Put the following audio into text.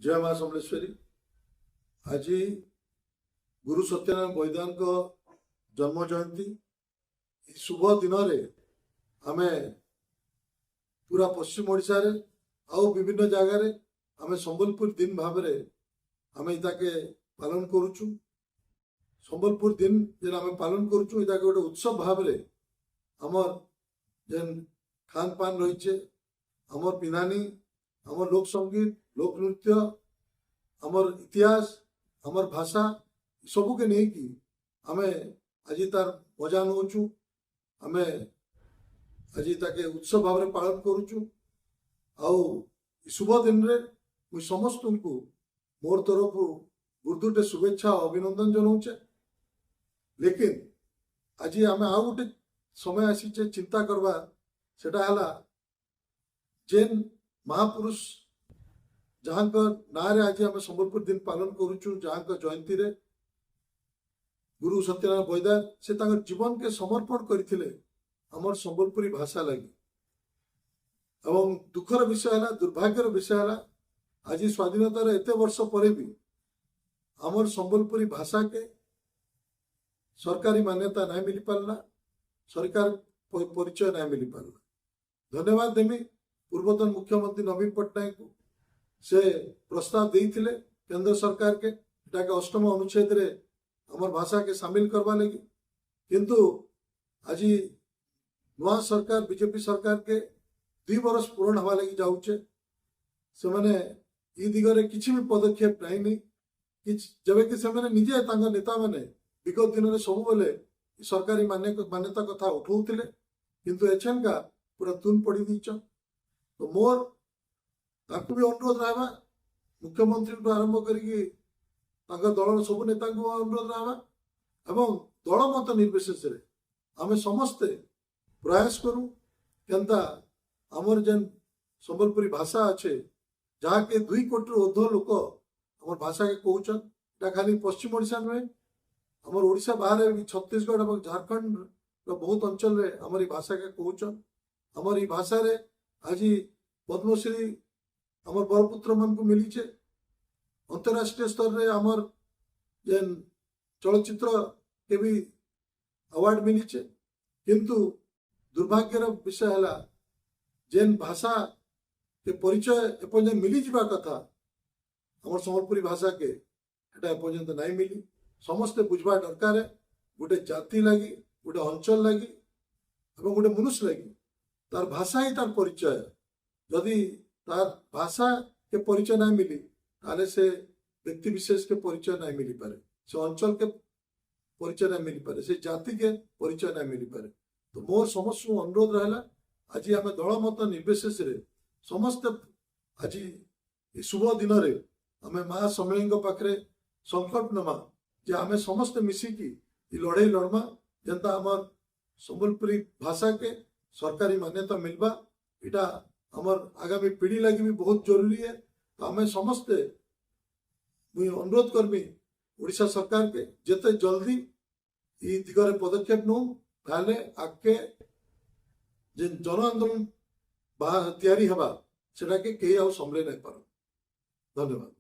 जय माँ समलेश्वरी। आज गुरु सत्यनारायण बैद्यान जन्म जयंती शुभ दिन आम पूरा पश्चिम ओडिशा रे आउ विभिन्न जगार आम संबलपुर दिन भाव आम इताके पालन करुचु। संबलपुर दिन जेन आम पालन करुचु इताके गोटे उत्सव भाव आमर जेन खान पान रही आमर पिनानी आमर लोक संगीत लोक नृत्य आमर इतिहास आमर भाषा सबू के नहीं कि आमे आज तार मजा नौचु। आमे आज ताके उत्सव भाव में पालन करुचु। आउ शुभ दिन रे मुझ समस्त को मोर तरफ गुरुदुटे शुभेच्छा और अभिनंदन जनाऊे। लेकिन आज आम आउ गोटे समय आसीचे चिंता करवा सेटा हला जेन महापुरुष जहाँ ना आज आम संबलपुर दिन पालन करुचु जहाँ जयंती रे गुरु सत्यनारायण बैद्य से जीवन के समर्पण करथिले हमर संबलपुरी भाषा लगी। एवं दुखर विषय है दुर्भाग्यर विषय है आज स्वाधीनतार एत वर्ष पर भी हमर संबलपुरी भाषा के सरकारी मान्यता नहीं मिल पारला, सरकार परिचय नहीं मिल पारला। धन्यवाद देमी पूर्वतन मुख्यमंत्री नवीन पट्टनायक को से प्रस्ताव देइथिले केंद्र सरकार के अष्टम अनुच्छेद रे हमर भाषा के शामिल करवा लगी। किंतु आज नुआ सरकार बीजेपी सरकार के 2 वर्ष पूर्ण हवा लगी जाऊचे से माने ई दिगरे किछि भी पदक्षेप नहीं कि जबे कि से माने निजे तांगा नेता माने विगत दिन में सब बेले सरकारी मान्यता कथा उठाउथिले किंतु एछन का पूरा तुन पड़ी दीच। तो मोर ताकू भी अनुरोध रहा मुख्यमंत्री को आरंभ करके दल सब नेता को अनुरोध रहा एवं दल मत निर्विशेष आम समस्ते प्रयास करूँ केनता आमर जेन संबलपुरी भाषा अच्छे जहाँ के 2 कोटी ऊर्ध्व लोक आम भाषा के कहन खाली पश्चिम ओडिशा नुहे आमर ओडिशा बाहर भी छत्तीसगढ़ और झारखंड बहुत अंचल रे आमर भाषा के कहन आमर ई भाषा रे आज पद्मश्री आमर बरपुत्र मन को मिली अंतरराष्ट्रीय स्तर रे आमर जेन चलचित्र के भी अवार्ड मिली किंतु दुर्भाग्यर विषय है जेन भाषा के परिचय एपर्यंत मिली जीवा कथा आमर संबलपुरी भाषा के एपर्यंत नहीं मिली। समस्ते बुझवा दरकार गोटे जाति लगी गोटे अंचल लगी और गोटे मनुष्य लगी तार भाषा ही तार परिचय। यदि तार भाषा के परिचय नहीं मिली ताले से व्यक्ति विशेष के परिचय नहीं मिली पारे, से अंचल के परिचय नहीं मिली पारे, से जाति के परिचय नहीं मिली पारे। तो मोर समस्त अनुरोध रहा आज आम दल मत निर्विशेष समस्ते आज शुभ दिन आम माँ सम्मेलन पाखे संकल्प नमा जे आम समस्ते मिसिकी लड़ाई लड़मा जेनता आमर संबलपुरी भाषा के सरकारी मान्यता मिलवा इटा आमर आगामी पीढ़ी लगी भी बहुत जरूरी है। तो आम समस्ते मुझे अनुरोध करमी उड़ीसा सरकार के जिते जल्दी ई दिगरे पदक्षेप नौ ताले आगे जेन जन आंदोलन तैयारी हवा सेटा के कहीं आउ संभले नहीं पार। धन्यवाद।